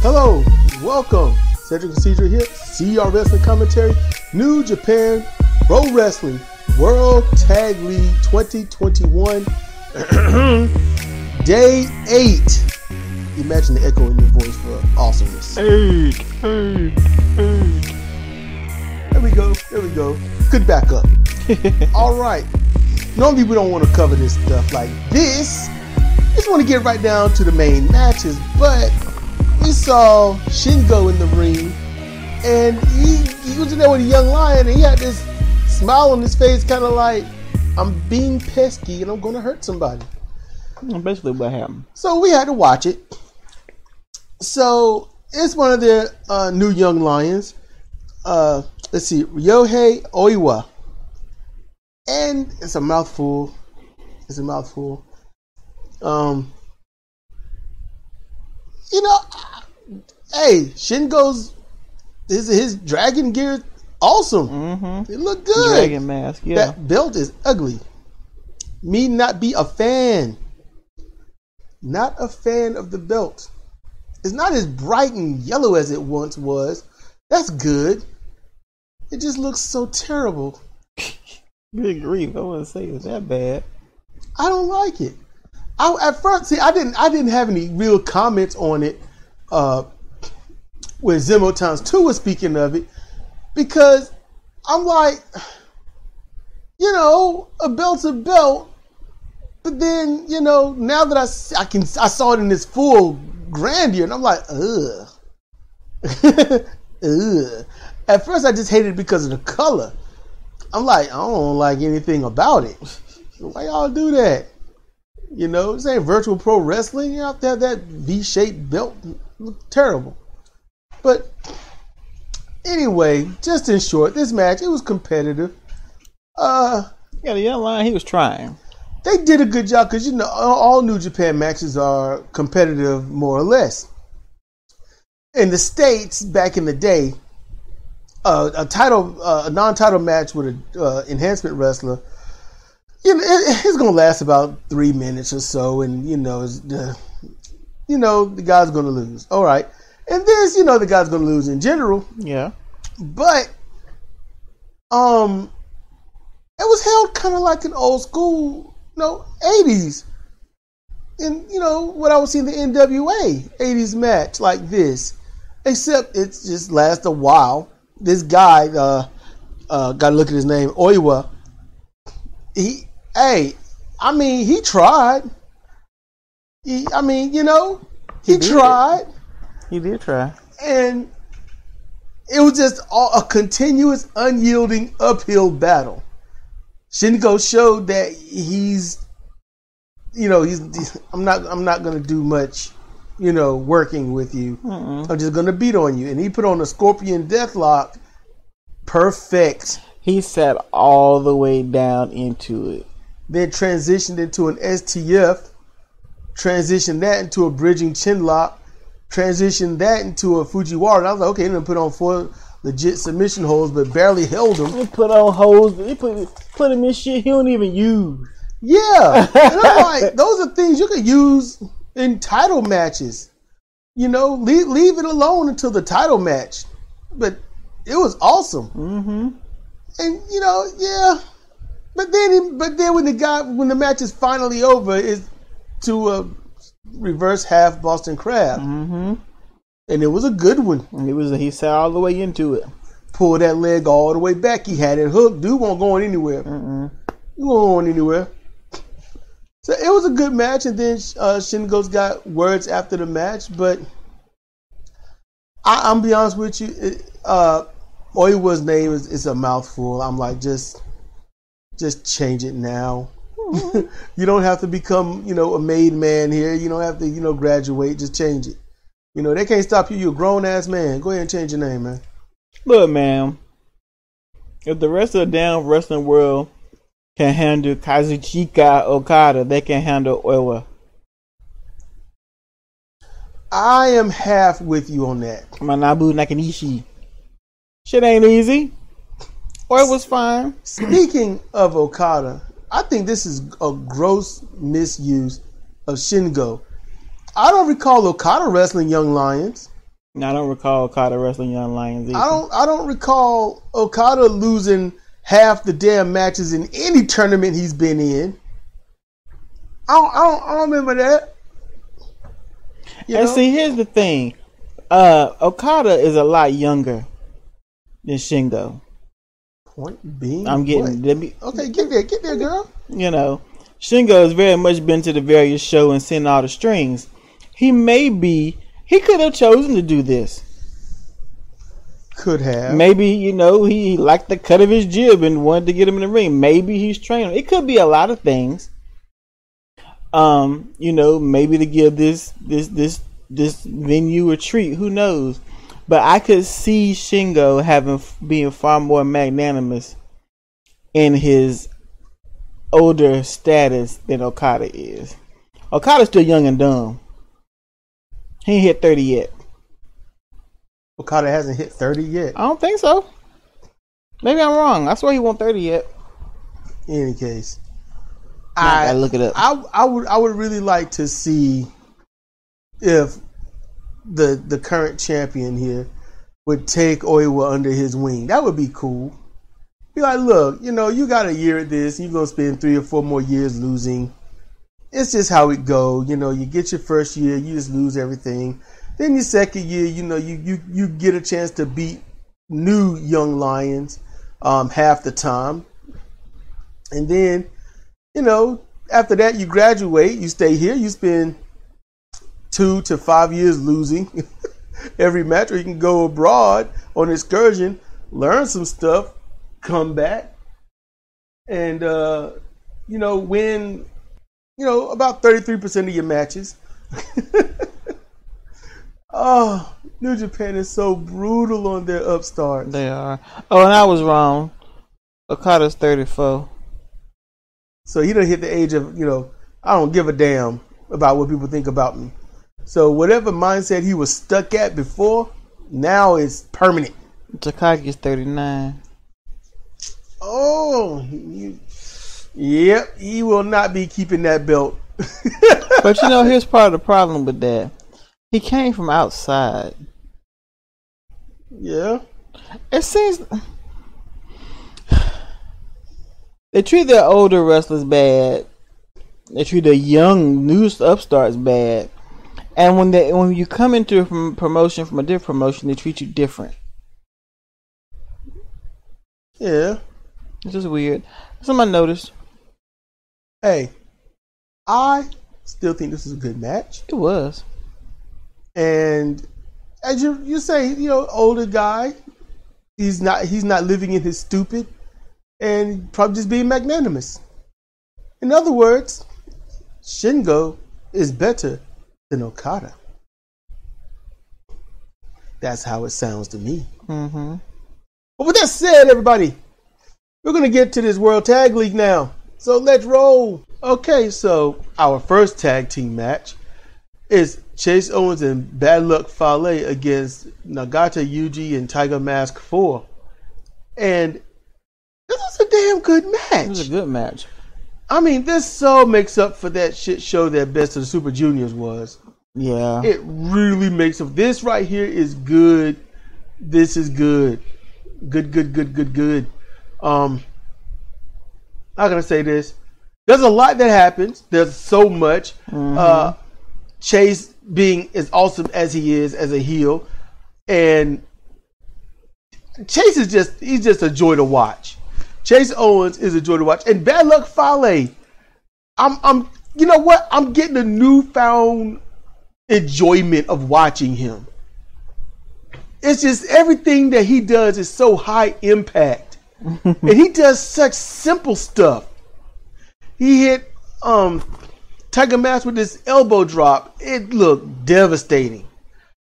Hello, welcome. Sedrik and Sidra here. CR Wrestling Commentary. New Japan Pro Wrestling World Tag League 2021. Day 8. Imagine the echo in your voice for awesomeness. Hey. There we go. Good backup. All right. Normally we don't want to cover this stuff like this. Just want to get right down to the main matches, but we saw Shingo in the ring, and he was in there with a young lion, and he had this smile on his face, kind of like, I'm being pesky and I'm going to hurt somebody. Basically what happened. So we had to watch it. So it's one of their new young lions. Let's see, Ryohei Oiwa. And it's a mouthful. Hey, Shingo's his dragon gear is awesome. Mm-hmm. It looked good. Dragon mask, yeah. That belt is ugly. Me not be a fan. Not a fan of the belt. It's not as bright and yellow as it once was. That's good. It just looks so terrible. Good grief! I wouldn't say it's that bad. I don't like it. At first, I didn't have any real comments on it when Zemo Times 2 was speaking of it, because I'm like, a belt's a belt, but then now that I saw it in this full grandeur, and I'm like, ugh. Ugh. At first, I just hated it because of the color. I'm like, I don't like anything about it. Why y'all do that? This ain't virtual pro wrestling. You have to have that V-shaped belt. Look terrible. But anyway, just in short, this match, it was competitive. Yeah, the young lion, he was trying. They did a good job because all New Japan matches are competitive more or less. In the States, back in the day, a non-title match with an enhancement wrestler, it's gonna last about 3 minutes or so, and the guy's gonna lose. All right, and this, the guy's gonna lose in general. Yeah, but it was held kind of like an old school, 80s. And what I would see in the NWA 80s match like this, except it just lasts a while. This guy, gotta look at his name, Oiwa. He tried. He tried. He did try. And it was just a continuous, unyielding, uphill battle. Shingo showed that I'm not gonna do much, working with you. Mm-mm. I'm just gonna beat on you. And he put on a Scorpion Deathlock. Perfect. He sat all the way down into it. Then transitioned into an STF. Transitioned that into a bridging chin lock. Transitioned that into a Fujiwara. And I was like, okay, then put on 4 legit submission holds, but barely held them. He put on holds. He put him in shit he don't even use. Yeah. And I'm like, those are things you could use in title matches. Leave it alone until the title match. But it was awesome. Mm-hmm. And yeah. But then when the match is finally over, is to a reverse half Boston Crab. Mm-hmm. And it was a good one. He sat all the way into it. Pulled that leg all the way back. He had it hooked. Dude won't going anywhere. Mm-mm. He won't going anywhere. So it was a good match, and then Shingo's got words after the match, but I'm be honest with you, Oiwa's name is a mouthful. I'm like, just change it now. Mm-hmm. You don't have to become, a made man here. You don't have to, graduate. Just change it. They can't stop you. You're a grown-ass man. Go ahead and change your name, man. Look, man, if the rest of the damn wrestling world can handle Kazuchika Okada, they can handle Oiwa. I am half with you on that. Manabu Nakanishi. Shit ain't easy. Oiwa's fine. Speaking of Okada, I think this is a gross misuse of Shingo. I don't recall Okada wrestling Young Lions. I don't recall Okada wrestling Young Lions either. I don't recall Okada losing half the damn matches in any tournament he's been in. I don't remember that. See, here's the thing. Okada is a lot younger than Shingo. Point being, I'm getting okay. Get there, girl. Shingo has very much been to the various show and seen all the strings. He could have chosen to do this. Could have. Maybe, he liked the cut of his jib and wanted to get him in the ring. Maybe he's training. It could be a lot of things. Maybe to give this venue a treat. Who knows? But I could see Shingo being far more magnanimous in his older status than Okada is. Okada's still young and dumb. He ain't hit 30 yet. Okada hasn't hit 30 yet. I don't think so. Maybe I'm wrong. I swear he won't 30 yet. In any case, I gotta look it up. I would really like to see if the current champion here would take Oiwa under his wing. That would be cool. Be like, look, you got a year at this. You're gonna spend 3 or 4 more years losing. It's just how it go. You get your first year, you just lose everything. Then your second year, you get a chance to beat new young lions half the time. And then, after that you graduate, you stay here, you spend 2 to 5 years losing every match, or you can go abroad on excursion, learn some stuff, come back, and win about 33% of your matches. Oh, New Japan is so brutal on their upstarts. They are. Oh, and I was wrong. Okada's 34. So he done hit the age of, I don't give a damn about what people think about me. So whatever mindset he was stuck at before, now is permanent. Takagi's 39. Oh, yep, he will not be keeping that belt. But here's part of the problem with that. He came from outside. Yeah. It seems they treat their older wrestlers bad. They treat their young new upstarts bad. And when you come into a promotion from a different promotion, they treat you different. Yeah. It's just weird. That's something I noticed. Hey, I still think this is a good match. It was. And as you say, older guy, he's not living in his stupid, and probably just being magnanimous. In other words, Shingo is better than Okada. That's how it sounds to me. Mm-hmm. But with that said, everybody, we're going to get to this World Tag League now. So let's roll. Okay, so our first tag team match is Chase Owens and Bad Luck Fale against Nagata Yuji and Tiger Mask 4. And this was a damn good match. It was a good match. I mean, this so makes up for that shit show that Best of the Super Juniors was. Yeah. It really makes up. This right here is good. This is good. Good. How can I say this? There's a lot that happens. There's so much. Mm-hmm. Chase being as awesome as he is as a heel, and Chase is he's just a joy to watch. Chase Owens is a joy to watch, and Bad Luck Fale. I'm you know what? I'm getting a newfound enjoyment of watching him. It's just everything that he does is so high impact, and he does such simple stuff. He hit Tiger Mask with this elbow drop. It looked devastating.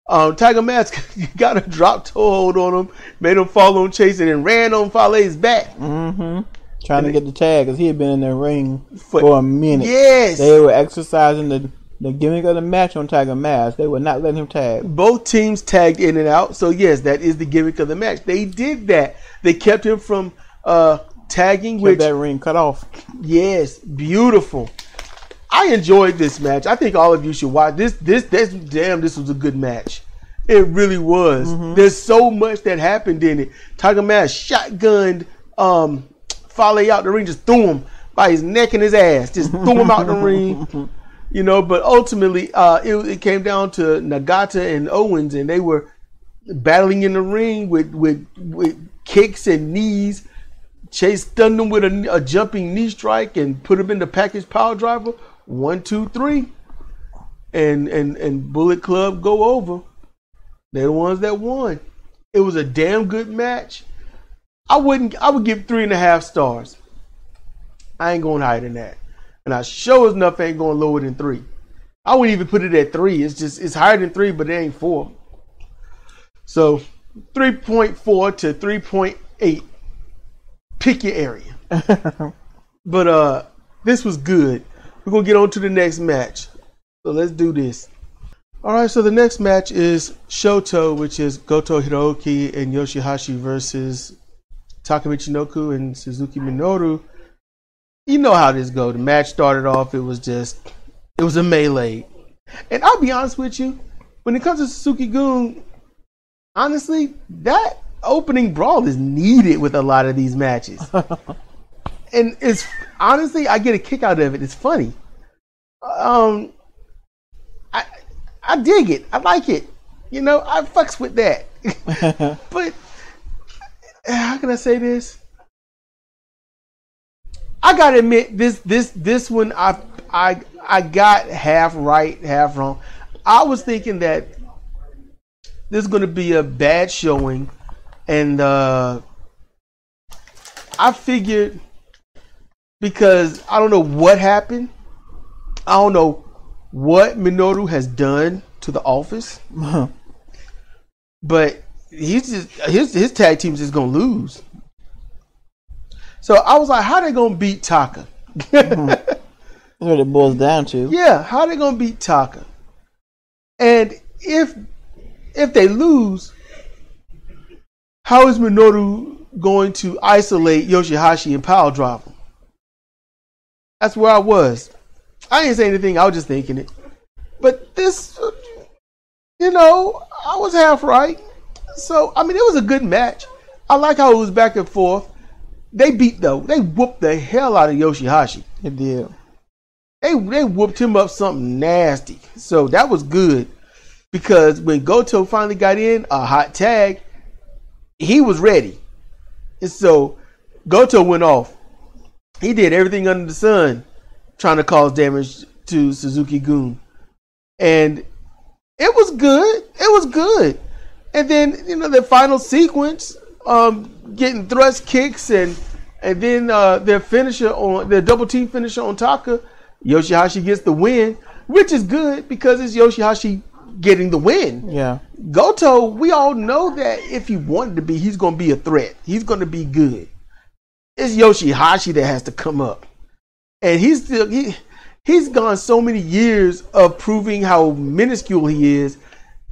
Tiger Mask got a drop toe hold on him, made him fall on Chase, and then ran on Fale's back. Mm-hmm. Trying to get the tag because he had been in the ring for a minute. Yes. They were exercising the gimmick of the match on Tiger Mask. They would not let him tag. Both teams tagged in and out. So, yes, that is the gimmick of the match. They did that. They kept him from tagging. Kept that ring cut off. Yes. Beautiful. I enjoyed this match. I think all of you should watch this. This was a good match. It really was. There's so much that happened in it. Tiger Mask shotgunned Fale out the ring, just threw him by his neck and his ass, just threw him out the ring. You know, but ultimately, it came down to Nagata and Owens, and they were battling in the ring with kicks and knees. Chase stunned him with a jumping knee strike and put him in the package power driver. 1, 2, 3, and Bullet Club go over. They're the ones that won. It was a damn good match. I would give 3.5 stars. I ain't going higher than that. And I sure as enough ain't going lower than 3. I wouldn't even put it at 3. It's higher than 3, but it ain't 4. So 3.4 to 3.8. Pick your area. But this was good. We're gonna get on to the next match. So let's do this. Alright, so the next match is Shoto, which is Goto Hiroki and Yoshihashi versus Taka Michinoku and Suzuki Minoru. You know how this goes. The match started off, it was a melee. And I'll be honest with you, when it comes to Suzuki-gun, honestly, that opening brawl is needed with a lot of these matches. And it's honestly, I get a kick out of it. It's funny. I dig it. I like it. You know, I fucks with that. But how can I say this? I gotta admit, this one I got half right, half wrong. I was thinking that this is gonna be a bad showing, and I figured, because I don't know what happened. I don't know what Minoru has done to the office. But he's just his tag team's just gonna lose. So I was like, how they gonna beat Taka? That's what it boils down to. Yeah, how they gonna beat Taka? And if they lose, how is Minoru going to isolate Yoshihashi and power drive him? That's where I was. I didn't say anything, I was just thinking it. But this, you know, I was half right. So, I mean, it was a good match. I like how it was back and forth. They whooped the hell out of Yoshihashi. They did. They whooped him up something nasty. So that was good. Because when Goto finally got in a hot tag, he was ready. And so Goto went off. He did everything under the sun trying to cause damage to Suzuki-gun. And it was good. It was good. And then, you know, the final sequence, getting thrust kicks and then their double team finisher on Taka, Yoshihashi gets the win, which is good because it's Yoshihashi getting the win. Yeah. Goto, we all know that if he wanted to be, he's going to be a threat. He's going to be good. It's Yoshihashi that has to come up. And he's gone so many years of proving how minuscule he is.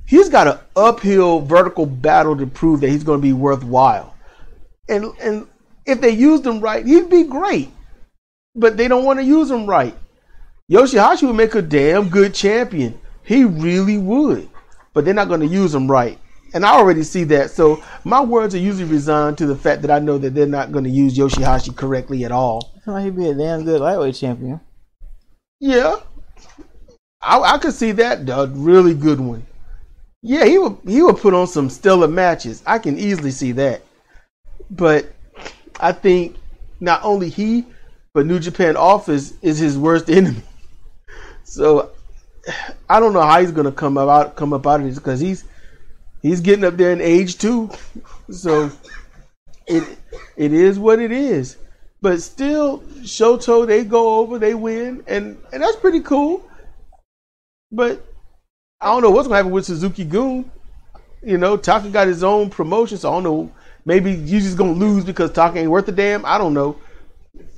He's got an uphill vertical battle to prove that he's going to be worthwhile. And if they used him right, he'd be great. But they don't want to use him right. Yoshihashi would make a damn good champion. He really would. But they're not going to use him right. And I already see that. So my words are usually resigned to the fact that I know that they're not going to use Yoshihashi correctly at all. I feel like he'd be a damn good lightweight champion. Yeah. I could see that. A really good one. Yeah, he would put on some stellar matches. I can easily see that. But I think not only he, but New Japan Office is his worst enemy. So I don't know how he's gonna come up out of this, because he's getting up there in age too. So it is what it is. But still, Shoto, they go over, they win, and that's pretty cool. But I don't know what's gonna happen with Suzuki-gun. You know, Taka got his own promotion, so I don't know. Maybe he's just gonna lose because Taka ain't worth a damn. I don't know.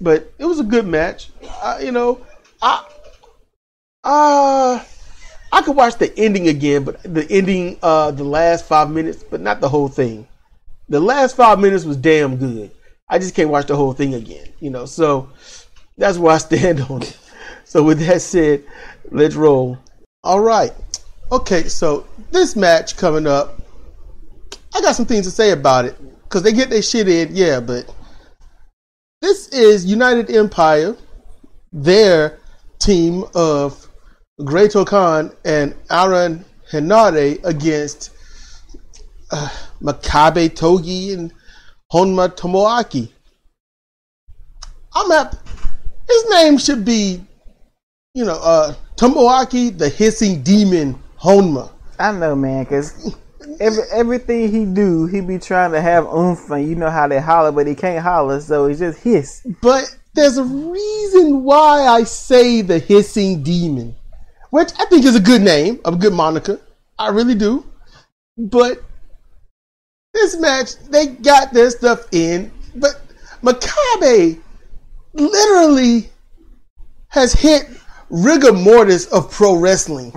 But it was a good match. I could watch the ending again, but the ending, the last 5 minutes, but not the whole thing. The last 5 minutes was damn good. I just can't watch the whole thing again. You know, so that's where I stand on it. So with that said, let's roll. All right. Okay, so this match coming up, I got some things to say about it because they get their shit in, yeah. But this is United Empire, their team of Great Khan and Aaron Henare against Makabe Togi and Honma Tomoaki. His name should be, Tomoaki, the hissing demon Honma. I know, man, because everything he do, he be trying to have oomph, and you know how they holler, but he can't holler, so it's just hiss. But there's a reason why I say the hissing demon, which I think is a good name, a good moniker. I really do. But this match, they got their stuff in, but Makabe literally has hit rigor mortis of pro wrestling.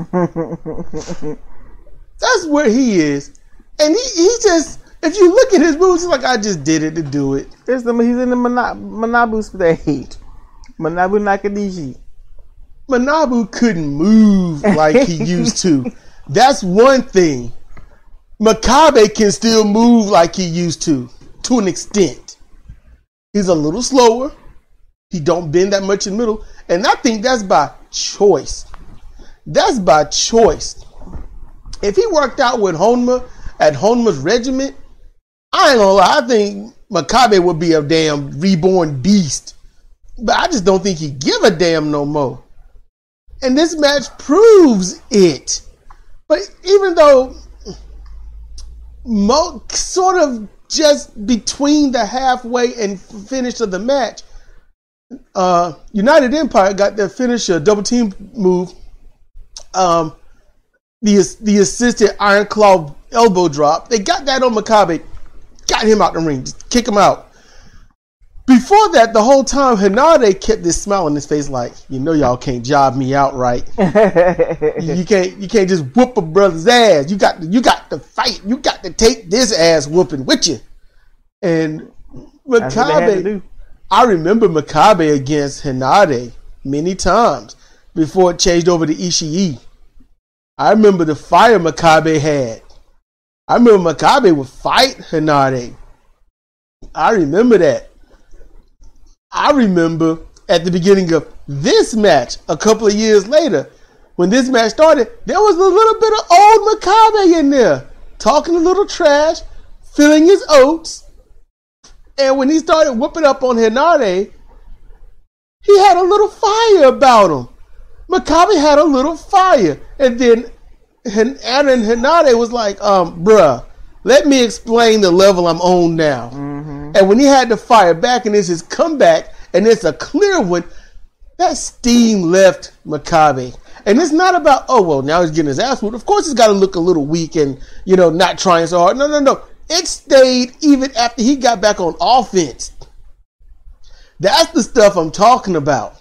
That's where he is. And he just, if you look at his moves, he's like, I just did it to do it. He's in the Manabu stage. Manabu Nakanishi. Manabu couldn't move like he used to. That's one thing. Makabe can still move like he used to an extent. He's a little slower. He don't bend that much in the middle. And I think that's by choice. That's by choice. If he worked out with Honma at Honma's regiment, I ain't gonna lie, I think Makabe would be a damn reborn beast. But I just don't think he give a damn no more. And this match proves it. But even though sort of just between the halfway and finish of the match, United Empire got their finisher, double team move. The assisted Iron Claw elbow drop. They got that on Makabe. Got him out the ring. Just kick him out. Before that, the whole time, Henare kept this smile on his face like, y'all can't job me out right. you can't just whoop a brother's ass. You got to fight. You got to take this ass whooping with you. And Makabe, I remember Makabe against Henare many times before it changed over to Ishii. I remember the fire Makabe had. I remember Makabe would fight Henare. I remember that. I remember at the beginning of this match, a couple of years later, when this match started, there was a little bit of old Makabe in there, talking a little trash, filling his oats. And when he started whooping up on Henare, he had a little fire about him. Makabe had a little fire. And then Aaron Henare was like, bruh, let me explain the level I'm on now. Mm-hmm. And when he had to fire back, and it's his comeback, and it's a clear one, that steam left Makabe. And it's not about, now he's getting his ass whooped. Of course he's got to look a little weak and, not trying so hard. No. It stayed even after he got back on offense. That's the stuff I'm talking about.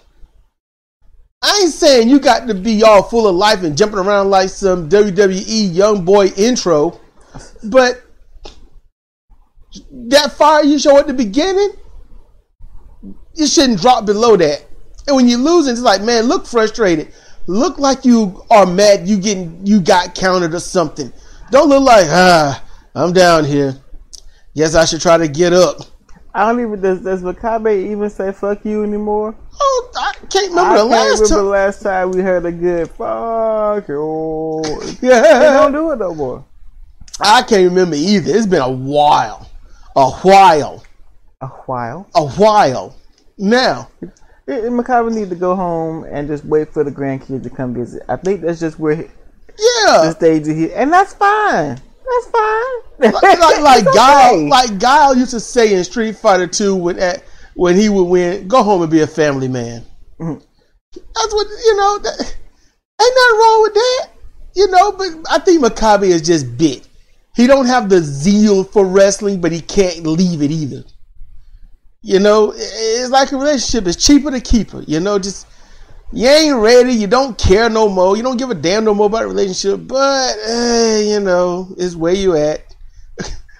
I ain't saying you got to be all full of life and jumping around like some WWE young boy intro, but that fire you show at the beginning, you shouldn't drop below that. And when you're losing, it's like, man, look frustrated. Look like you are mad you got counted or something. Don't look like, I'm down here. Guess I should try to get up. I don't even, does Makabe even say fuck you anymore? Oh, I can't remember the last time we heard a good fuck you. Yeah. They don't do it no more. I can't remember either. It's been a while. Now, Makabe need to go home and just wait for the grandkids to come visit. I think that's just where the stage is here. And that's fine. That's fine. like Guile used to say in Street Fighter 2 when he would win, go home and be a family man. Mm-hmm. That's what, ain't nothing wrong with that. But I think Makabe is just bit. He don't have the zeal for wrestling, but he can't leave it either. It's like a relationship. It's cheaper to keep her. Just, you ain't ready. You don't care no more. You don't give a damn no more about a relationship. But, it's where you at.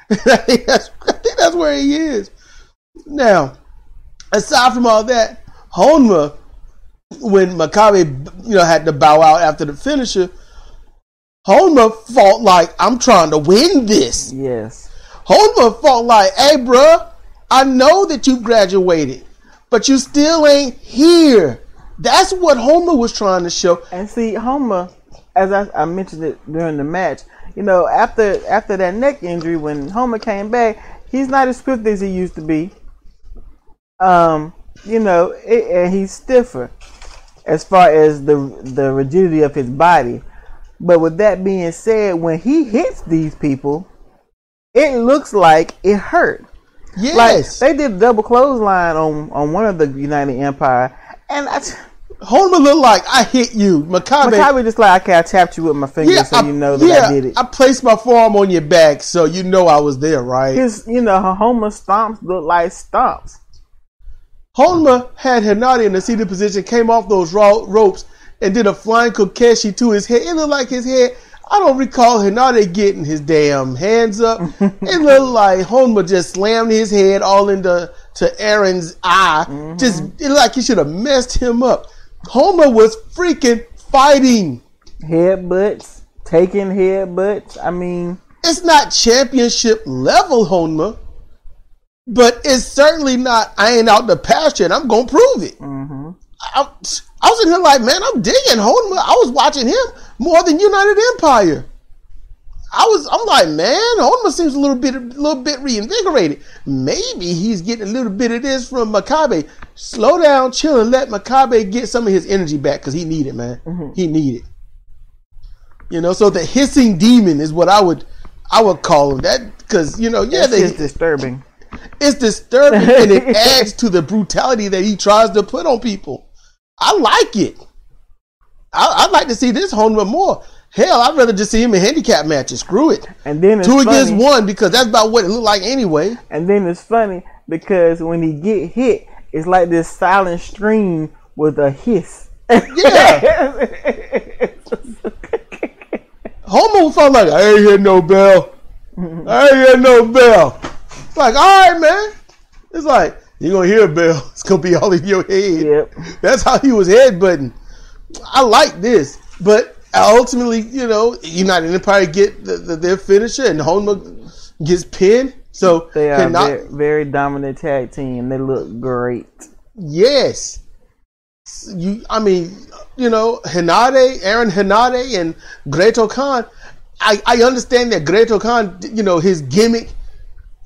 I think that's where he is. Now, aside from all that, Honma, when Makabe, had to bow out after the finisher, Honma fought like, I'm trying to win this. Yes. Honma fought like, hey, bruh, I know that you graduated, but you still ain't here. That's what Honma was trying to show. And see, Honma, as I mentioned it during the match, you know, after that neck injury, when Honma came back, he's not as swift as he used to be. You know, and he's stiffer as far as the rigidity of his body. But with that being said, when he hits these people, it looks like it hurt. Yes. Like, they did a double clothesline on one of the United Empire, and Honma looked like, I hit you. Makabe just like, okay, I tapped you with my finger, so you know that I did it. I placed my forearm on your back, so you know I was there, right? His, you know, Honma stomps look like stomps. Honma had Hinata in the seated position, came off those ropes, and did a flying Kokeshi to his head. It looked like his head. I don't recall Hinata getting his damn hands up. It looked like Honma just slammed his head all into Aaron's eye. Mm-hmm. Just it looked like he should have messed him up. Honma was freaking fighting. Headbutts, taking headbutts. I mean, it's not championship level Honma, but it's certainly not, I ain't out the pasture and I'm going to prove it. Mm-hmm. I was in here like, man, I'm digging Honma. I was watching him more than United Empire. I'm like, man, Honma seems a little bit reinvigorated. Maybe he's getting a little bit of this from Makabe. Slow down, chill, and let Makabe get some of his energy back because he needed, man. Mm-hmm. He needed. You know, so the hissing demon is what I would call him. That because it's disturbing. It's disturbing, and it adds to the brutality that he tries to put on people. I like it. I'd like to see this Honma more. Hell, I'd rather just see him in handicap matches. Screw it. And then it's 2 against 1 because that's about what it looked like anyway. And then it's funny because when he get hit, it's like this silent stream with a hiss. Yeah. Honma felt like, I ain't hear no bell. I ain't hear no bell. It's like, all right, man. It's like, you're going to hear a bell. It's going to be all in your head. Yep. That's how he was headbutting. I like this. But ultimately, United Empire get their finisher and Honma gets pinned. So they are a very dominant tag team. They look great. Yes. Aaron Hinata and Greto Khan. I understand that Greto Khan, his gimmick,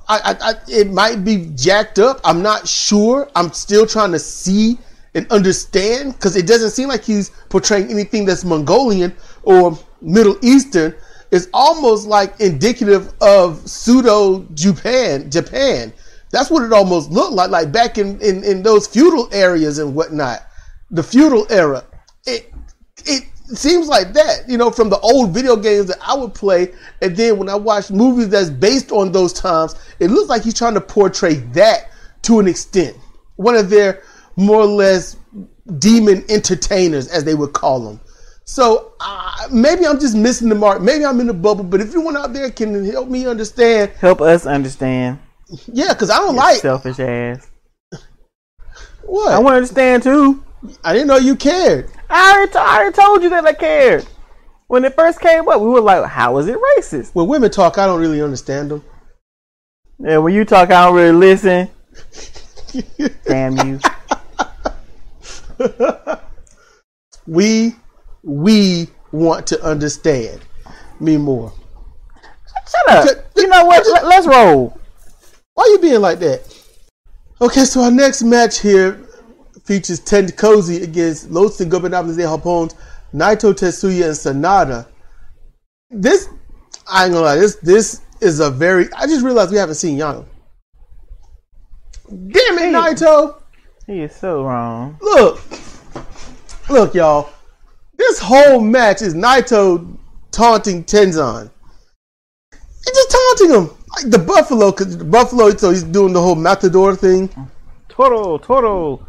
it might be jacked up. I'm not sure. I'm still trying to see and understand because it doesn't seem like he's portraying anything that's Mongolian or Middle Eastern. It's almost like indicative of pseudo Japan. That's what it almost looked like back in those feudal areas and whatnot. The feudal era. It seems like that, from the old video games that I would play. And then when I watch movies that's based on those times, it looks like he's trying to portray that to an extent. One of their more or less demon entertainers, as they would call them. So maybe I'm just missing the mark. Maybe I'm in the bubble. But if anyone out there can help me understand. Help us understand. Yeah, because I don't like. Selfish ass. What? I want to understand too. I didn't know you cared. I already told you that I cared. When it first came up, we were like, how is it racist? When women talk, I don't really understand them. Yeah, when you talk, I don't really listen. Damn you. We want to understand me more. Shut up. You know what? Let's roll. Why are you being like that? Okay, so our next match here features Tenkozy against Los Ingobernables de Japón, Naito, Tetsuya, and Sanada. This, I ain't gonna lie, this is a very, I just realized we haven't seen Yano. Damn it, Naito! He is so wrong. Look, y'all. This whole match is Naito taunting Tenzan. He's just taunting him. Like the Buffalo, because the Buffalo, so he's doing the whole Matador thing. Toro.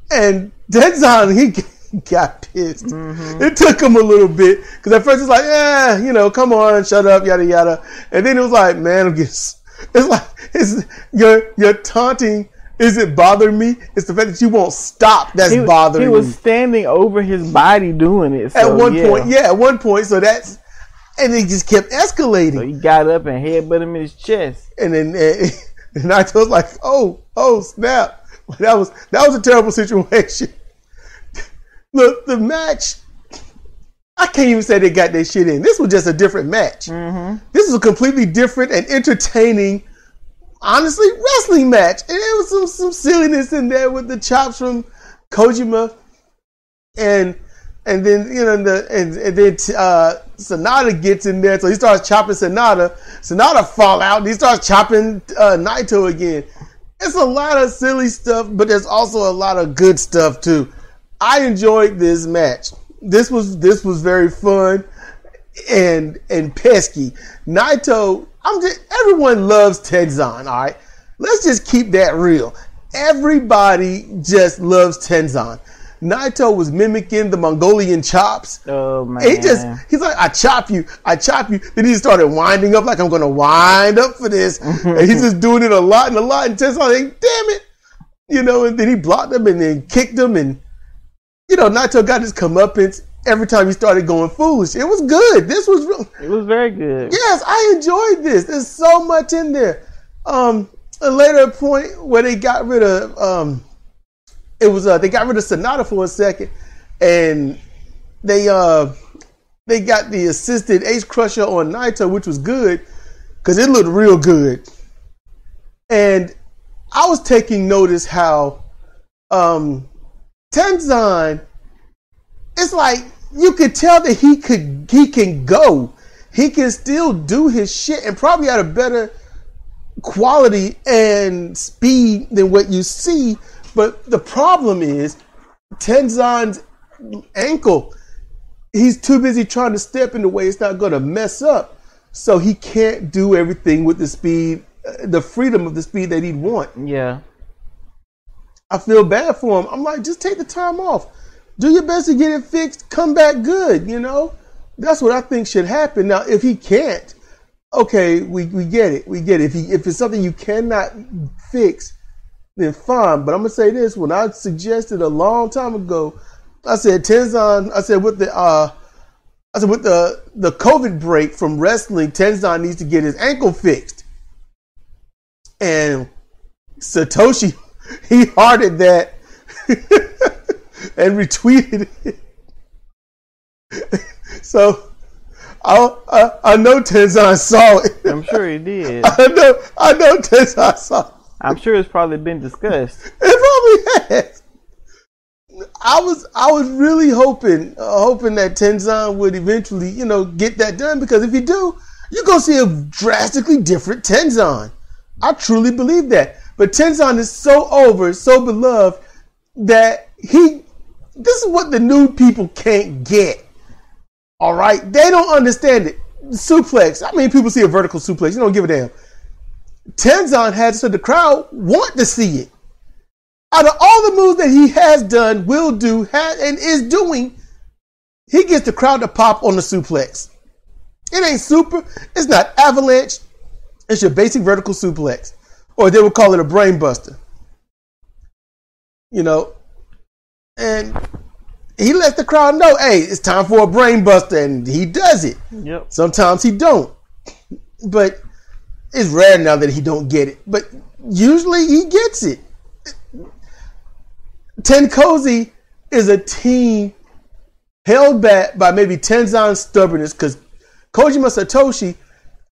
And Tenzan, he got pissed. Mm-hmm. It took him a little bit. Because at first it's like, come on, shut up, yada, yada. And then it was like, man, it's like, your taunting isn't bothering me. It's the fact that you won't stop that's bothering me. He was standing over his body doing it. So, at one point. So that's, And it just kept escalating. So he got up and headbutted him in his chest. And then Naito's like, oh snap. That was a terrible situation. Look, the match, I can't even say they got their shit in. This was just a different match. Mm-hmm. This is a completely different and entertaining, honestly, wrestling match. And there was some silliness in there with the chops from Kojima, and then Sonata gets in there, so he starts chopping Sonata. Sonata fall out, and he starts chopping Naito again. It's a lot of silly stuff, but there's also a lot of good stuff too. I enjoyed this match. This was very fun and pesky. Naito, everyone loves Tenzan, all right? Let's just keep that real. Everybody just loves Tenzan. Naito was mimicking the Mongolian chops. Oh man. He's like, I chop you. Then he started winding up like I'm gonna wind up for this. And he's just doing it a lot. And Tenzan's like, damn it. And then he blocked him and then kicked him, and Naito got his comeuppance every time he started going foolish. It was good. This was real. It was very good. Yes, I enjoyed this. There's so much in there. A later point where they got rid of they got rid of Sonata for a second, and they got the assisted Ace Crusher on Naito, which was good because it looked real good. And I was taking notice how Tenzan, it's like you could tell that he can go. He can still do his shit and probably at a better quality and speed than what you see. But the problem is Tenzan's ankle. He's too busy trying to step in the way it's not going to mess up. So he can't do everything with the speed, the freedom of the speed that he'd want. Yeah. I feel bad for him. I'm like, just take the time off. Do your best to get it fixed. Come back good, That's what I think should happen. Now, if he can't, okay, we get it. We get it. If it's something you cannot fix, then fine. But I'm going to say this. When I suggested a long time ago, I said Tenzan, with the COVID break from wrestling, Tenzan needs to get his ankle fixed. And Satoshi, he hearted that and retweeted it. So I know Tenzan saw it. I'm sure he did. I know Tenzan saw it. I'm sure it's probably been discussed. It probably has. I was really hoping that Tenzan would eventually, get that done, because if you do, you're gonna see a drastically different Tenzan. I truly believe that. But Tenzan is so over, so beloved that this is what the new people can't get. All right, they don't understand it. Suplex. I mean, people see a vertical suplex. You don't give a damn. Tenzan has, so the crowd want to see it. Out of all the moves that he has done, will do, and is doing, he gets the crowd to pop on the suplex. It ain't super. It's not avalanche. It's your basic vertical suplex. Or they would call it a brain buster. And he lets the crowd know, hey, it's time for a brain buster, and he does it. Yep. Sometimes he don't. But it's rare now that he don't get it. But usually he gets it. Tenkozi is a team held back by maybe Tenzan's stubbornness, because Kojima Satoshi,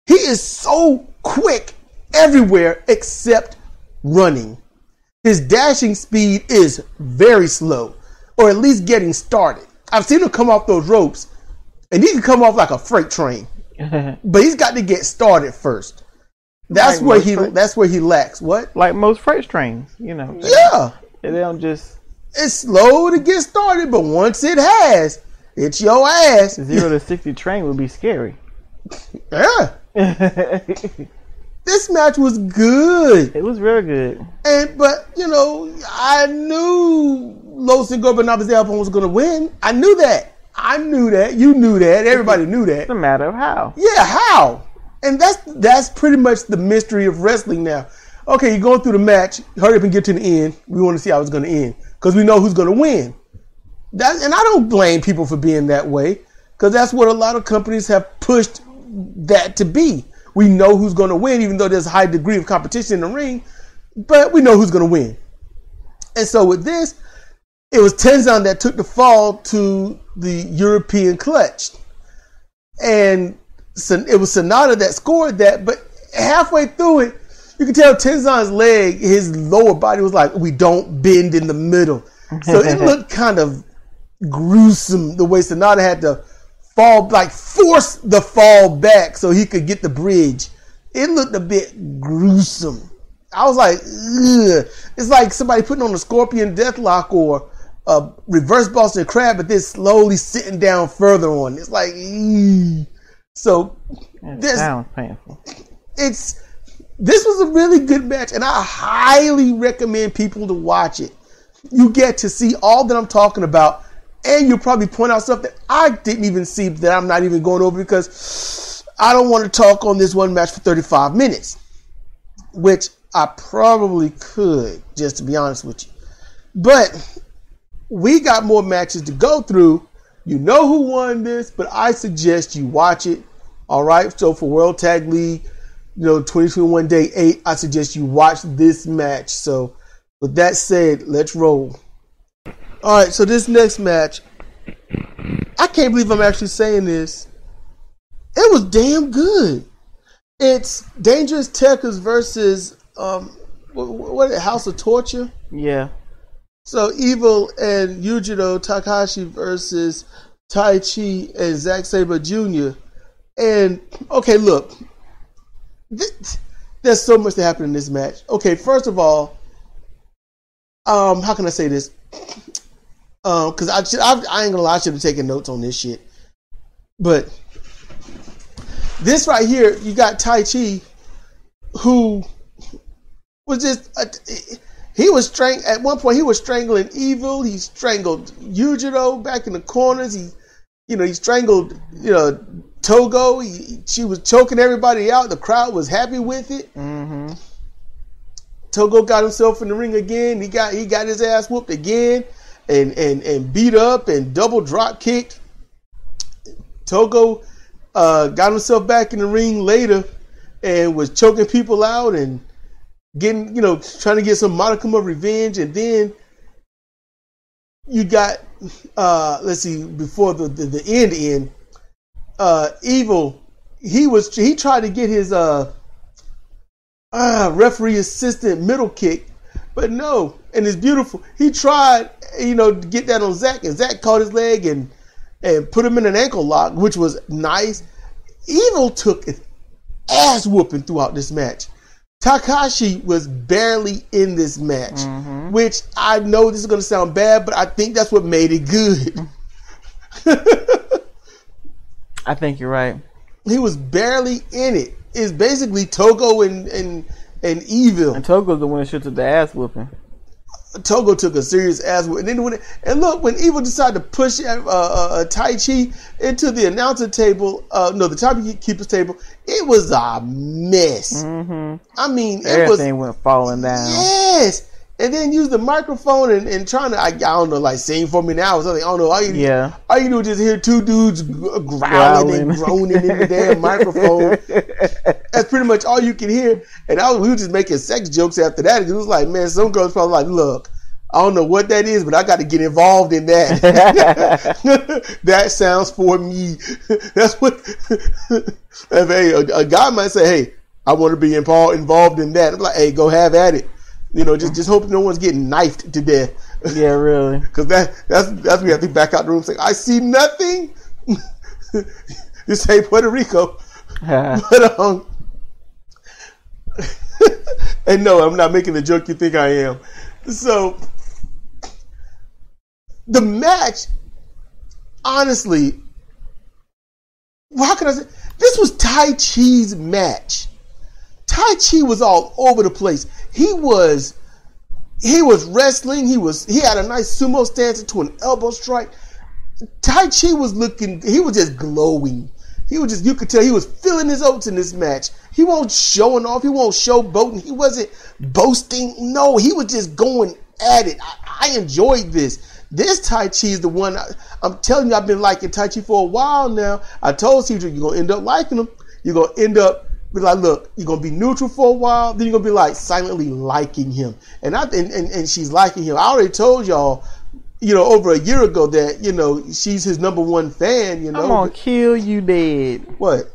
he is so quick everywhere except running. His dashing speed is very slow, or at least getting started. I've seen him come off those ropes, and he can come off like a freight train, but he's got to get started first. That's where he lacks. What? Like most freight trains, Yeah. They don't just. It's slow to get started, but once it has, it's your ass. 0 to 60 train would be scary. Yeah. This match was good. It was very good. But I knew Los Ingobernables de Japón was going to win. I knew that. You knew that. Everybody knew that. It's a matter of how. Yeah, how? And that's pretty much the mystery of wrestling now. Okay, you're going through the match. Hurry up and get to the end. We want to see how it's going to end, because we know who's going to win. And I don't blame people for being that way, because that's what a lot of companies have pushed that to be. We know who's going to win, even though there's a high degree of competition in the ring, but we know who's going to win. And so with this, it was Tenzan that took the fall to the European clutch. And it was Sonata that scored that, but halfway through it, you could tell Tenzan's leg, his lower body was like, we don't bend in the middle. So it looked kind of gruesome the way Sonata had to fall, like force the fall back so he could get the bridge. It looked a bit gruesome. I was like, ugh. It's like somebody putting on a Scorpion Deathlock or a reverse Boston Crab, but then slowly sitting down further on. It's like, ugh. So this sounds painful. This was a really good match, and I highly recommend people to watch it. You get to see all that I'm talking about, and you'll probably point out stuff that I didn't even see that I'm not even going over because I don't want to talk on this one match for 35 minutes, which I probably could, just to be honest with you. But we got more matches to go through. You know who won this, but I suggest you watch it. All right. So for World Tag League, 2021 Day 8, I suggest you watch this match. So with that said, let's roll. All right. So this next match, I can't believe I'm actually saying this. It was damn good. It's Dangerous Tekkers versus what is it, House of Torture? Yeah. So Evil and Yujiro Takahashi versus Tai Chi and Zack Sabre Jr. And okay, look, there's so much that happened in this match. Okay, first of all, how can I say this? Because I ain't gonna lie, I should have taken notes on this shit. But this right here, you got Tai Chi, who was just he was at one point he was strangling Evil. He strangled Yujiro back in the corners. He strangled Togo. She was choking everybody out. The crowd was happy with it. Mm-hmm. Togo got himself in the ring again. He got his ass whooped again and beat up and double drop kicked. Togo got himself back in the ring later and was choking people out and getting, trying to get some modicum of revenge. And then you got, let's see, before the end, Evil, he tried to get his referee assistant middle kick, but no, and it's beautiful. He tried, to get that on Zack, and Zack caught his leg and put him in an ankle lock, which was nice. Evil took an ass whooping throughout this match. Takahashi was barely in this match, which I know this is going to sound bad, but I think that's what made it good. I think you're right. He was barely in it. It's basically Togo and Evil. And Togo's the one that should took the ass whooping. Togo took a serious ass whooping. And look, when Evil decided to push Tai Chi into the announcer table, the timekeeper's table, it was a mess. Mm-hmm. I mean, everything went falling down. Yes. And then use the microphone and trying to, I don't know, like sing for me now or something. I don't know. All you do is just hear two dudes growling and groaning in the damn microphone. That's pretty much all you can hear. And we were just making sex jokes after that. It was like, man, some girls probably like, look, I don't know what that is, but I got to get involved in that. That sounds for me. That's what a guy might say, hey, I want to be involved in that. I'm like, hey, go have at it. Just hope no one's getting knifed to death. Yeah, really. Because that's we have to back out the room and say, I see nothing. This ain't Puerto Rico. But and no, I'm not making the joke you think I am. So the match, honestly, how can I say? This was Tai Chi's match. Tai Chi was all over the place. He was wrestling. He had a nice sumo stance into an elbow strike. Tai Chi he was just glowing. You could tell he was feeling his oats in this match. He won't showing off. He won't showboating. He wasn't boasting. No, he was just going at it. I enjoyed this. This Tai Chi is the one. I'm telling you, I've been liking Tai Chi for a while now. I told Sidra, you're gonna end up liking him. You're gonna end up be like, look, you're gonna be neutral for a while, then you're gonna be like silently liking him, and she's liking him. I already told y'all, over a year ago that she's his number one fan. I'm gonna kill you dead. What?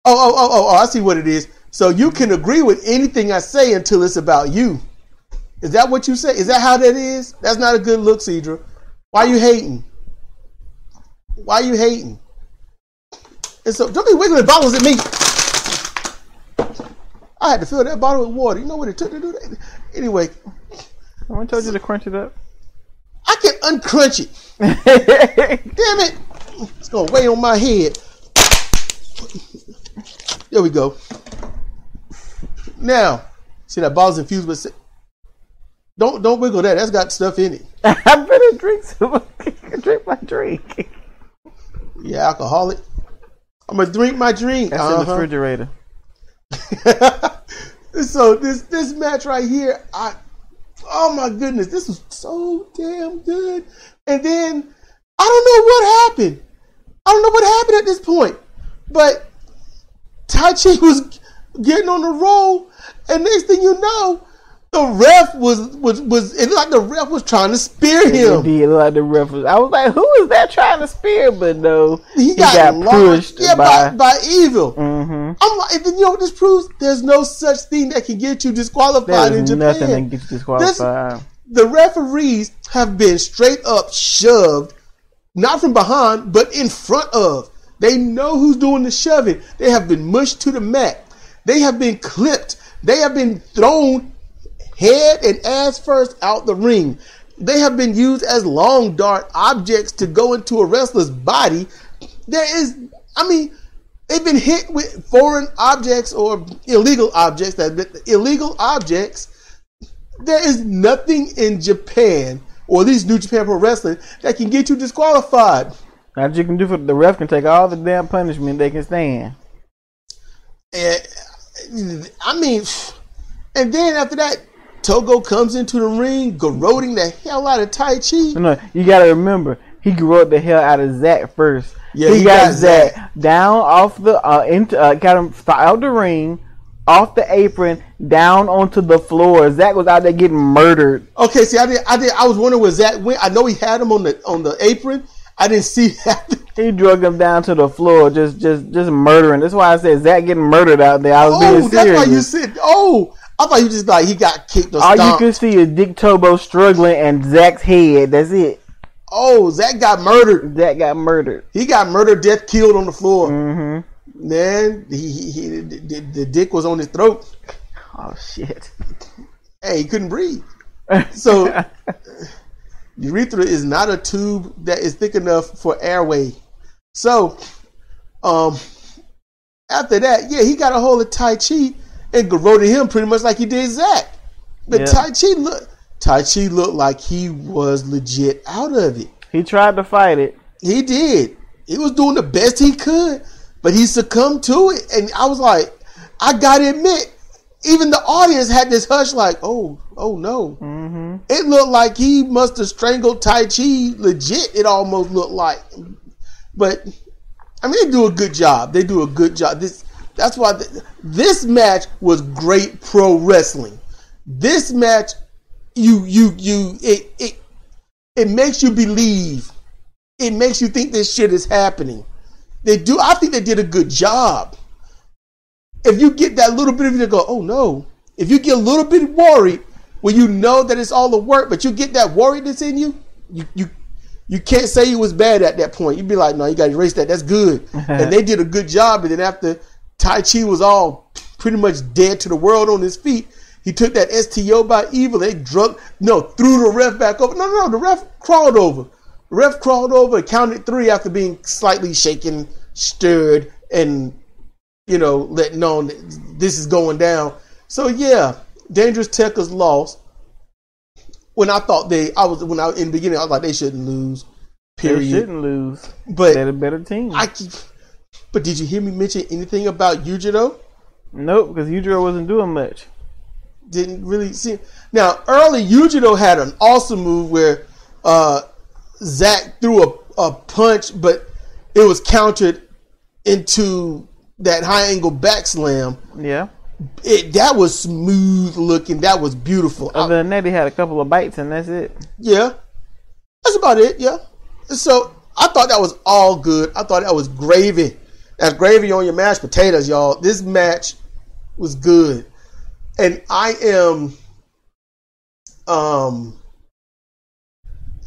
Oh! I see what it is. So you can agree with anything I say until it's about you. Is that what you say? Is that how that is? That's not a good look, Sidra. Why are you hating? And so don't be wiggling bottles at me. I had to fill that bottle with water. You know what it took to do that? Anyway. I told you to crunch it up. I can uncrunch it. Damn it. It's going to weigh on my head. There we go. Now, see that bottle's infused with... Don't wiggle that. That's got stuff in it. I better drink my drink. Yeah, alcoholic. I'm going to drink my drink. That's in the refrigerator. So this match right here, oh my goodness, this was so damn good. And then I don't know what happened. At this point. But Tai Chi was getting on the roll, and next thing you know, the ref was it looked like the ref was trying to spear him. It did look like the ref was. I was like, who is that trying to spear? But no, he got pushed by Evil. Mm-hmm. I'm like, you know what this proves? There's no such thing that can get you disqualified in Japan. Nothing that can get you disqualified. The referees have been straight up shoved, not from behind, but in front of. They know who's doing the shoving. They have been mushed to the mat. They have been clipped. They have been thrown head and ass first out the ring. They have been used as long dart objects to go into a wrestler's body. They've been hit with foreign objects or illegal objects. There is nothing in Japan, or at least New Japan Pro Wrestling, that can get you disqualified. Now you can do for the ref can take all the damn punishment they can stand. And then after that, Togo comes into the ring, garroting the hell out of Tai Chi. No, you gotta remember, he garroted the hell out of Zach first. Yeah, he got Zach down off the got him out the ring, off the apron, down onto the floor. Zach was out there getting murdered. Okay, see, I was wondering where Zach went. I know he had him on the apron. I didn't see that. He drug him down to the floor, just murdering. That's why I said Zach getting murdered out there. I was being serious. That's why you said. I thought you just like he got kicked or stomped. All you could see is Dick Tobo struggling and Zach's head. That's it. Oh, Zach got murdered. He got murdered, death killed on the floor. Mm-hmm. Man, the dick was on his throat. Oh shit! Hey, he couldn't breathe. So urethra is not a tube that is thick enough for airway. So, after that, yeah, he got a hold of Tai Chi and garroted him pretty much like he did Zach. But yeah. Tai Chi looked like he was legit out of it. He tried to fight it. He did. He was doing the best he could, but he succumbed to it. And I was like, I gotta admit, even the audience had this hush like, oh no. Mm-hmm. It looked like he must have strangled Tai Chi legit, it almost looked like. But, I mean, they do a good job. That's why this match was great pro wrestling. This match, it makes you believe. It makes you think this shit is happening. I think they did a good job. If you get that little bit of you go, oh no. If you get a little bit worried when you know that it's all the work, but you get that worry that's in you, you can't say he was bad at that point. You'd be like, no, you got to erase that. That's good. And they did a good job. And then after Tai Chi was all pretty much dead to the world on his feet, he took that STO by Evil. They threw the ref back over. No, the ref crawled over. The ref crawled over and counted 3 after being slightly shaken, stirred, and, letting on this is going down. So, yeah, Dangerous Tekkers lost. In the beginning, I was like, they shouldn't lose. Period. They shouldn't lose. But they're a better team. But did you hear me mention anything about Yujiro? Nope, because Yujiro wasn't doing much. didn't really see. Now, early Yujiro had an awesome move where Zack threw a punch, but it was countered into that high angle back slam. Yeah. That was smooth looking. That was beautiful. Other than that, he had a couple of bites, and that's it. Yeah. That's about it, yeah. So, I thought that was all good. I thought that was gravy. That's gravy on your mashed potatoes, y'all. This match was good. And I am...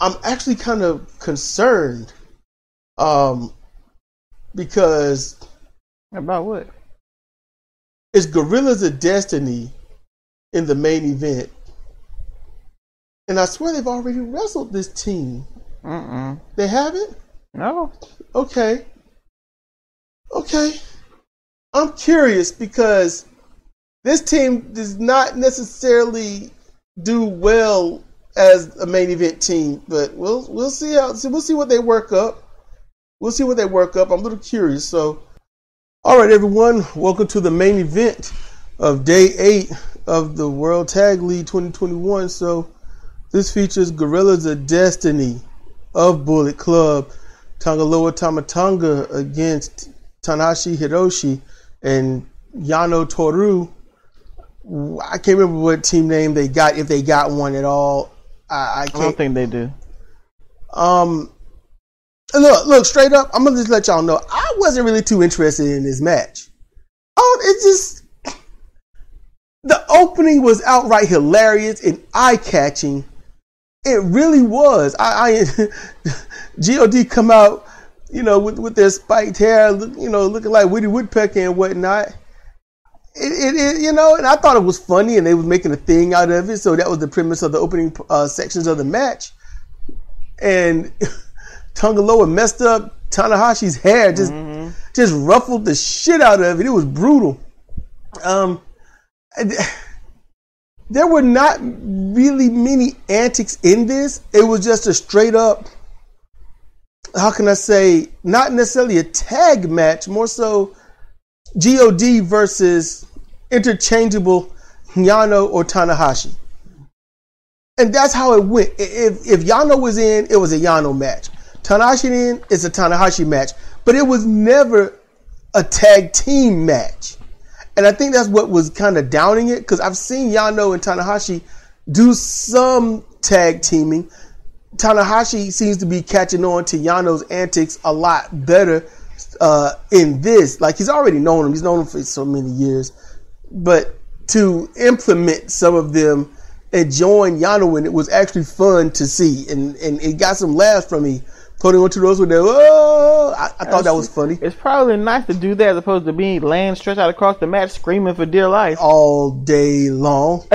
I'm actually kind of concerned. Because... About what? It's Gorillas of Destiny in the main event. And I swear they've already wrestled this team. They haven't? No. Okay. I'm curious because this team does not necessarily do well as a main event team, but we'll see what they work up. I'm a little curious. So, all right, everyone, welcome to the main event of Day 8 of the World Tag League 2021. So, this features Gorillas of Destiny of Bullet Club, Tangaloa Tamatanga against Tanahashi Hiroshi and Yano Toru. I can't remember what team name they got, if they got one at all. I don't think they do. Look, straight up, I'm gonna just let y'all know I wasn't really too interested in this match. It's just the opening was outright hilarious and eye-catching. It really was. God come out, with their spiked hair, looking like Woody Woodpecker and whatnot. And I thought it was funny, and they was making a thing out of it. So that was the premise of the opening sections of the match. And Tangaloa messed up Tanahashi's hair, just ruffled the shit out of it. It was brutal. There were not really many antics in this. It was just a straight up, how can I say, not necessarily a tag match, more so God versus interchangeable Yano or Tanahashi. And that's how it went. If Yano was in, it was a Yano match. Tanahashi in, it's a Tanahashi match. But it was never a tag team match. And I think that's what was kind of downing it, because I've seen Yano and Tanahashi do some tag teaming. Tanahashi seems to be catching on to Yano's antics a lot better in this. Like, he's already known him. He's known him for so many years. But to implement some of them and join Yano in it was actually fun to see. And it got some laughs from me. Putting on to those with their, I thought that was funny. It's probably nice to do that as opposed to being laying stretched out across the mat screaming for dear life. All day long.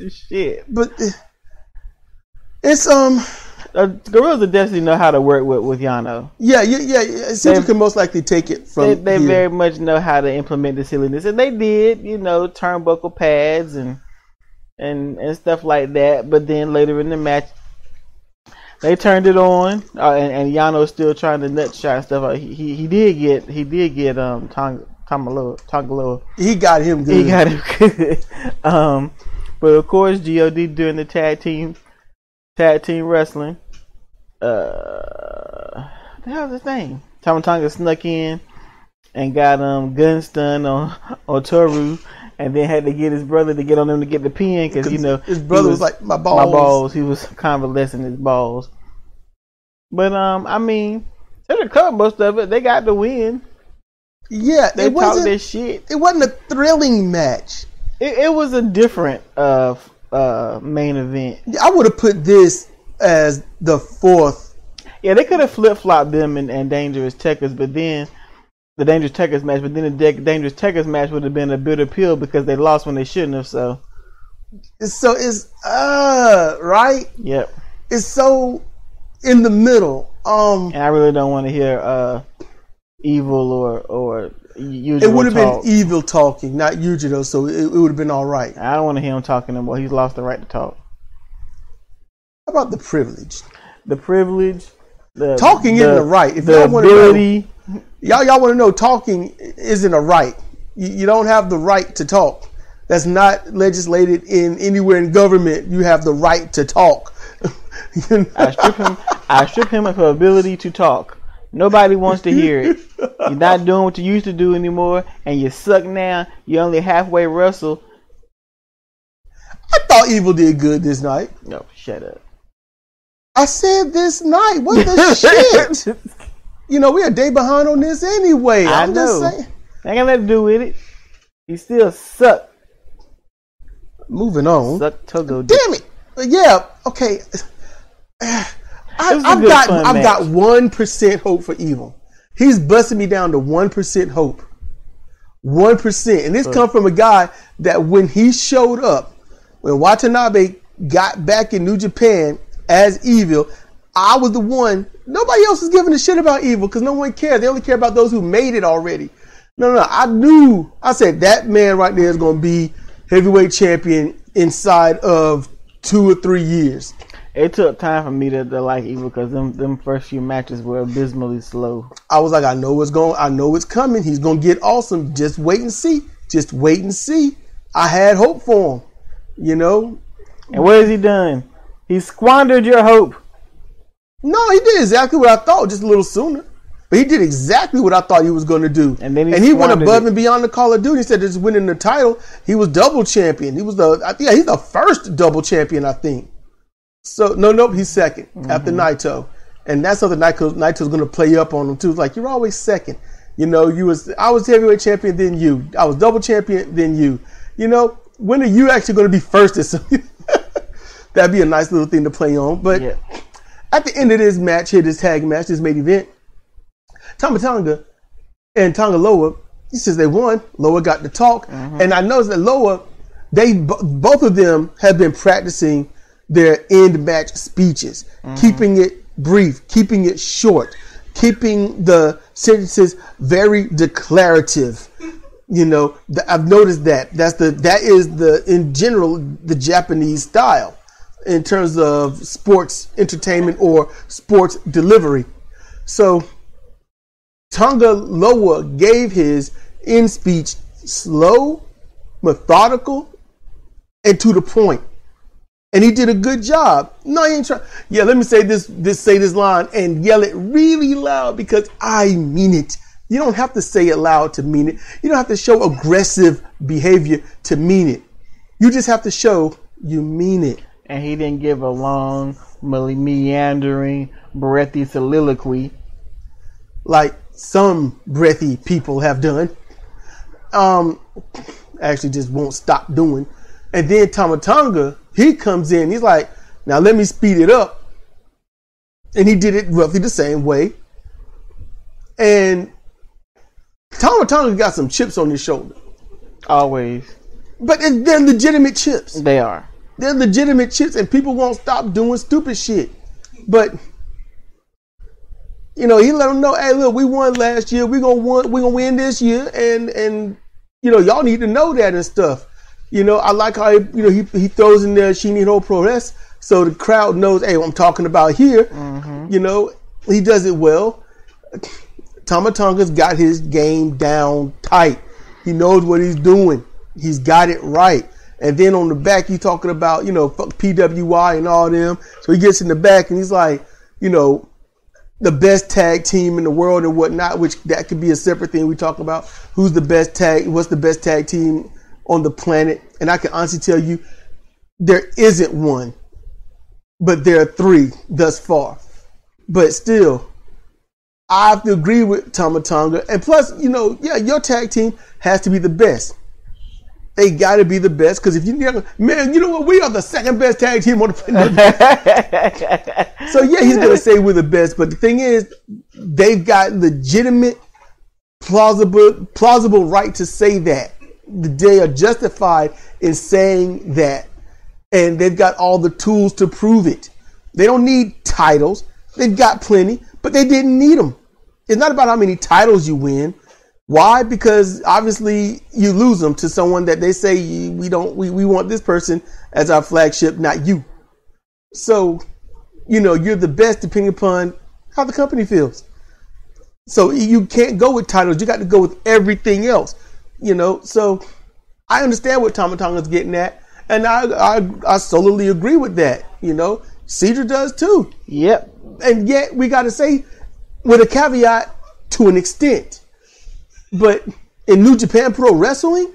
Shit. But it's, Gorillas of Destiny know how to work with Yano. Yeah. Sidra can most likely take it from They here. very much know how to implement the silliness. And they did, turnbuckle pads and stuff like that. But then later in the match, they turned it on, and Yano's still trying to nut shot and stuff. He did get Tangaloa. He got him good. But of course, God doing the tag team wrestling. The hell's his name? Tamatanga snuck in and got gun stun on Toru, and then had to get his brother to get on him to get the pin because his brother was like my balls. He was convalescing his balls. But they recovered most of it. They got the win. Yeah, they talked their shit. It wasn't a thrilling match. It was a different main event. I would have put this as the fourth. Yeah, they could have flip-flopped them and Dangerous Tekkers, but then the Dangerous Tekkers match, but then the Dangerous Tekkers match would have been a bitter pill because they lost when they shouldn't have. So it's right. Yep. It's so in the middle. And I really don't want to hear Evil or Yujiro. It would have been Evil talking, not Yujiro, so it would have been all right. I don't want to hear him talking anymore. He's lost the right to talk. How about the privilege? The privilege. Talking isn't a right. If y'all want to know, y'all want to know, talking isn't a right. You don't have the right to talk. that's not legislated in anywhere in government, you have the right to talk. You know? I strip him of her ability to talk. Nobody wants to hear it. You're not doing what you used to do anymore, and you suck now. You only halfway wrestle. I thought Evil did good this night. No, shut up. I said this night. What the shit? You know, we're a day behind on this anyway. I know. Just saying. Ain't got nothing to do with it. He still suck. Moving on. Suck Togo. Damn it. Yeah. Okay. I've got 1% hope for Evil. He's busting me down to 1% hope. 1%. And this comes from a guy that when he showed up, when Watanabe got back in New Japan as Evil, I was the one. Nobody else is giving a shit about Evil because no one cares. They only care about those who made it already. No. I said that man right there is going to be heavyweight champion inside of 2 or 3 years. It took time for me to like Evil because them first few matches were abysmally slow. I was like, I know it's coming. He's going to get awesome. Just wait and see. Just wait and see. I had hope for him, you know. And what has he done? He squandered your hope. No, he did exactly what I thought, just a little sooner. But he did exactly what I thought he was going to do. And he went above and beyond the Call of Duty. He said just winning the title, he was double champion. He was he's the first double champion, I think. So nope, he's second after Naito. And that's something Naito's going to play up on him too. It's like, you're always second. You know, I was heavyweight champion, then you. I was double champion, then you. You know, when are you actually going to be first at something? That'd be a nice little thing to play on. But at the end of this match here, this tag match, this main event, Tama Tonga and Tonga Loa, he says they won. Loa got to talk. And I noticed that Loa, both of them have been practicing their end match speeches, keeping it brief, keeping it short, keeping the sentences very declarative. You know, I've noticed that. That is in general the Japanese style in terms of sports entertainment or sports delivery. So Tonga Loa gave his end speech slow, methodical, and to the point. And he did a good job. No, he ain't trying. Yeah, let me say this line and yell it really loud because I mean it. You don't have to say it loud to mean it. You don't have to show aggressive behavior to mean it. You just have to show you mean it. And he didn't give a long, meandering, breathy soliloquy like some breathy people have done. Actually just won't stop doing. And then Tama Tonga, he comes in, he's like, now let me speed it up. And he did it roughly the same way. And Tama Tonga got some chips on his shoulder. Always. But they're legitimate chips. They are. They're legitimate chips, and people won't stop doing stupid shit. But you know, he let them know, hey, look, we won last year. We're gonna win this year, and you know, y'all need to know that and stuff. You know, I like how he throws in there Shinhiro Progress, so the crowd knows, hey, what I'm talking about here. You know, he does it well. Tama Tonga's got his game down tight. He knows what he's doing. He's got it right. And then on the back, you talking about, you know, fuck PWI and all them. So he gets in the back and he's like, you know, the best tag team in the world and whatnot, which that could be a separate thing we talk about. What's the best tag team on the planet? And I can honestly tell you, there isn't one, but there are 3 thus far. But still, I have to agree with Tama Tonga. And plus, you know, yeah, your tag team has to be the best. They got to be the best because if you man, you know what? We are the second best tag team on the planet. So yeah, he's gonna say we're the best, but the thing is, they've got legitimate, plausible right to say that. They are justified in saying that, and they've got all the tools to prove it. They don't need titles; they've got plenty, but they didn't need them. It's not about how many titles you win. Why? Because obviously you lose them to someone that they say we want this person as our flagship, not you. So, you know, you're the best depending upon how the company feels. So you can't go with titles. You got to go with everything else, you know. So I understand what Tama Tonga's getting at, and I solely agree with that. Sidra does too. Yep. And yet we got to say, with a caveat, to an extent. But in New Japan Pro Wrestling,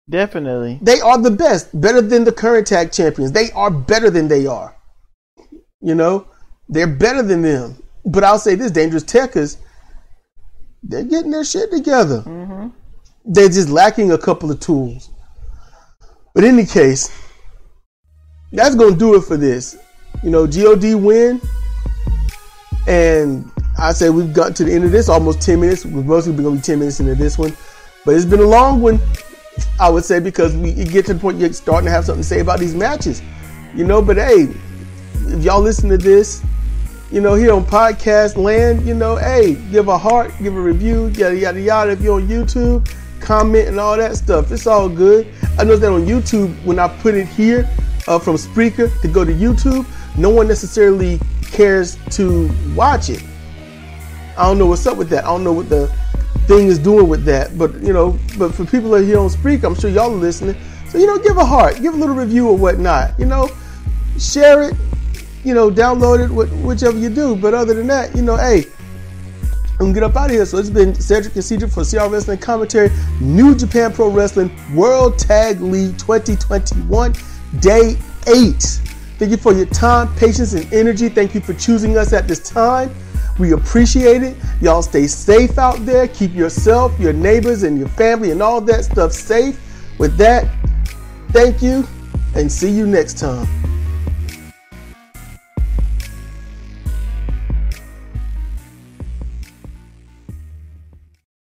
definitely, they are the best, better than the current tag champions. They are better than they are. They're better than them. But I'll say this, Dangerous Tekkers, they're getting their shit together. Mm-hmm. They're just lacking a couple of tools. But in any case, that's going to do it for this. GOD win. And I say we've gotten to the end of this, almost 10 minutes. We're mostly going to be 10 minutes into this one. But it's been a long one, I would say, because you get to the point you're starting to have something to say about these matches. But hey, if y'all listen to this, here on podcast land, hey, give a heart, give a review, yada, yada, yada. If you're on YouTube, comment and all that stuff. It's all good. I know that on YouTube, when I put it here from Spreaker to go to YouTube, no one necessarily cares to watch it. I don't know what's up with that. I don't know what the thing is doing with that. But, but for people that are here on Spreaker, I'm sure y'all are listening. So, give a heart, give a little review or whatnot. Share it. Download it, whichever you do. But other than that, hey, I'm going to get up out of here. So it's been Sedrik and Sidra for CR Wrestling Commentary, New Japan Pro Wrestling World Tag League 2021, Day 8. Thank you for your time, patience, and energy. Thank you for choosing us at this time. We appreciate it. Y'all stay safe out there. Keep yourself, your neighbors, and your family and all that stuff safe. With that, thank you, and see you next time.